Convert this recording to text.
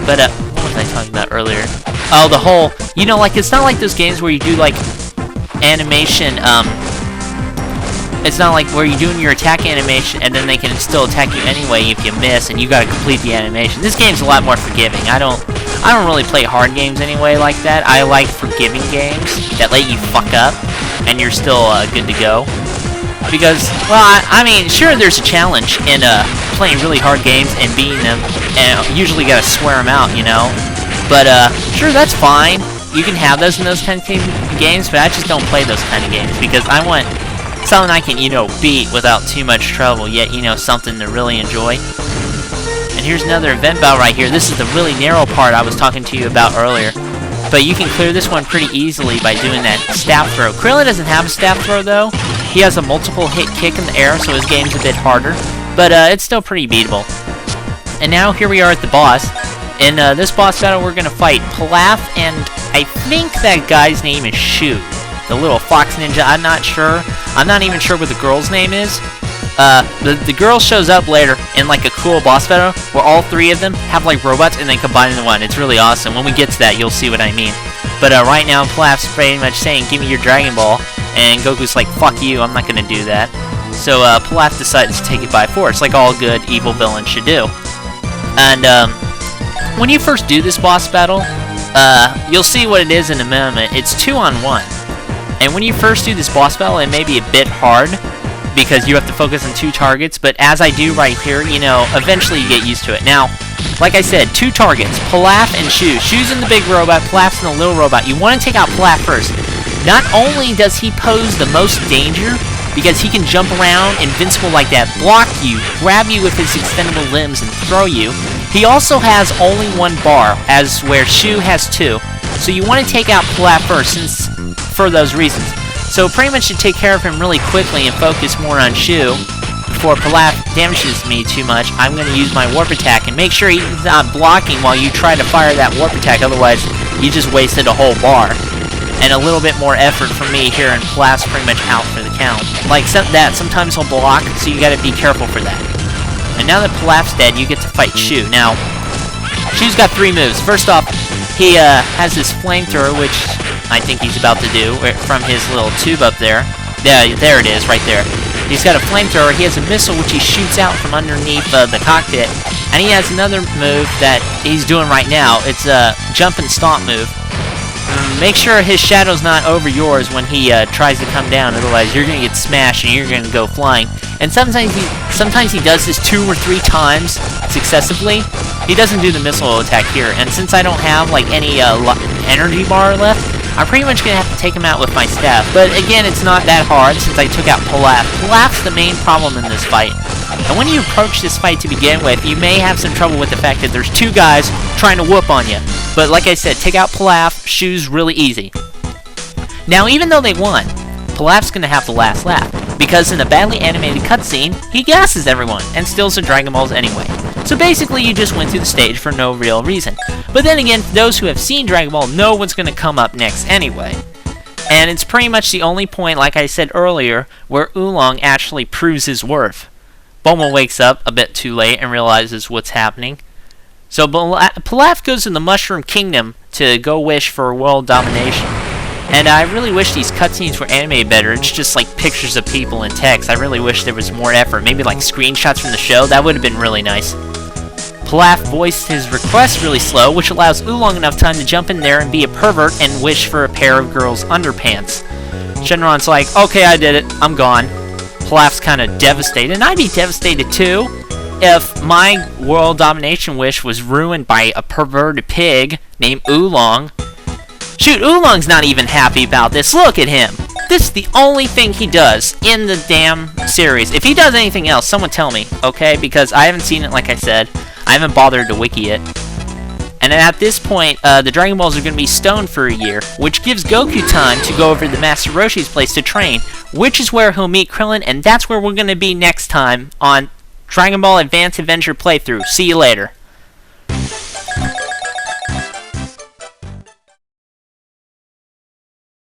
But, what was I talking about earlier? Oh, the whole, you know, like, it's not like those games where you do, like, animation, it's not like where you're doing your attack animation and then they can still attack you anyway if you miss and you gotta complete the animation. This game's a lot more forgiving. I don't really play hard games anyway like that. I like forgiving games that let you fuck up and you're still good to go. Because, well, I mean, sure, there's a challenge in playing really hard games and beating them, and usually gotta swear them out, you know. But sure, that's fine. You can have those in those kind of games, but I just don't play those kind of games because I want something I can, you know, beat without too much trouble, yet, you know, something to really enjoy. And here's another event battle right here. This is the really narrow part I was talking to you about earlier. But you can clear this one pretty easily by doing that staff throw. Krillin doesn't have a staff throw, though. He has a multiple hit kick in the air, so his game's a bit harder. But it's still pretty beatable. And now here we are at the boss. In this boss battle, we're going to fight Pilaf, and I think that guy's name is Shu. The little fox ninja, I'm not sure. I'm not even sure what the girl's name is. The girl shows up later in like a cool boss battle where all three of them have like robots and they combine into one. It's really awesome. When we get to that, you'll see what I mean. But right now, Pilaf's pretty much saying, give me your Dragon Ball. And Goku's like, fuck you, I'm not gonna do that. So Pilaf decides to take it by force, like all good evil villains should do. And when you first do this boss battle, you'll see what it is in a moment. It's 2-on-1. And when you first do this boss battle, it may be a bit hard because you have to focus on two targets, but as I do right here, you know, eventually you get used to it. Now, like I said, two targets, Pilaf and Shu. Shu's in the big robot, Pilaf's in the little robot. You want to take out Pilaf first. Not only does he pose the most danger, because he can jump around, invincible like that, block you, grab you with his extendable limbs, and throw you, he also has only one bar, as where Shu has two. So you want to take out Pilaf first, for those reasons. So pretty much to take care of him really quickly and focus more on Shu, before Pilaf damages me too much, I'm going to use my warp attack and make sure he's not blocking while you try to fire that warp attack, otherwise you just wasted a whole bar. And a little bit more effort from me here, and Pilaf's pretty much out for the count. Like that, sometimes he'll block, so you gotta be careful for that. And now that Pilaf's dead, you get to fight Shu. Now, Shu's got three moves. First off, he has his flamethrower, which I think he's about to do, from his little tube up there. Yeah, there it is, right there. He's got a flamethrower. He has a missile, which he shoots out from underneath the cockpit. And he has another move that he's doing right now. It's a jump and stomp move. Make sure his shadow's not over yours when he tries to come down, otherwise you're going to get smashed and you're going to go flying. And sometimes he does this 2 or 3 times successively. He doesn't do the missile attack here, and since I don't have like any energy bar left, I'm pretty much going to have to take him out with my staff. But again, it's not that hard since I took out Pilaf. Pilaf's the main problem in this fight. And when you approach this fight to begin with, you may have some trouble with the fact that there's 2 guys trying to whoop on you. But like I said, take out Pilaf, Shu's really easy. Now, even though they won, Pilaf's going to have the last laugh, because in a badly animated cutscene, he gasses everyone and steals the Dragon Balls anyway. So basically, you just went through the stage for no real reason. But then again, those who have seen Dragon Ball know what's going to come up next anyway. And it's pretty much the only point, like I said earlier, where Oolong actually proves his worth. Bulma wakes up a bit too late and realizes what's happening. So Pilaf goes to the Mushroom Kingdom to go wish for world domination. And I really wish these cutscenes were animated better. It's just like pictures of people and text. I really wish there was more effort. Maybe like screenshots from the show. That would have been really nice. Pilaf voiced his request really slow, which allows Oolong enough time to jump in there and be a pervert and wish for a pair of girls' underpants. Shenron's like, okay, I did it. I'm gone. Pilaf's kind of devastated, and I'd be devastated too if my world domination wish was ruined by a perverted pig named Oolong. Shoot, Oolong's not even happy about this. Look at him. This is the only thing he does in the damn series. If he does anything else, someone tell me, okay? Because I haven't seen it, like I said. I haven't bothered to wiki it. And at this point, the Dragon Balls are going to be stoned for a year, which gives Goku time to go over to Master Roshi's place to train, which is where he'll meet Krillin, and that's where we're going to be next time on Dragon Ball Advanced Adventure Playthrough. See you later.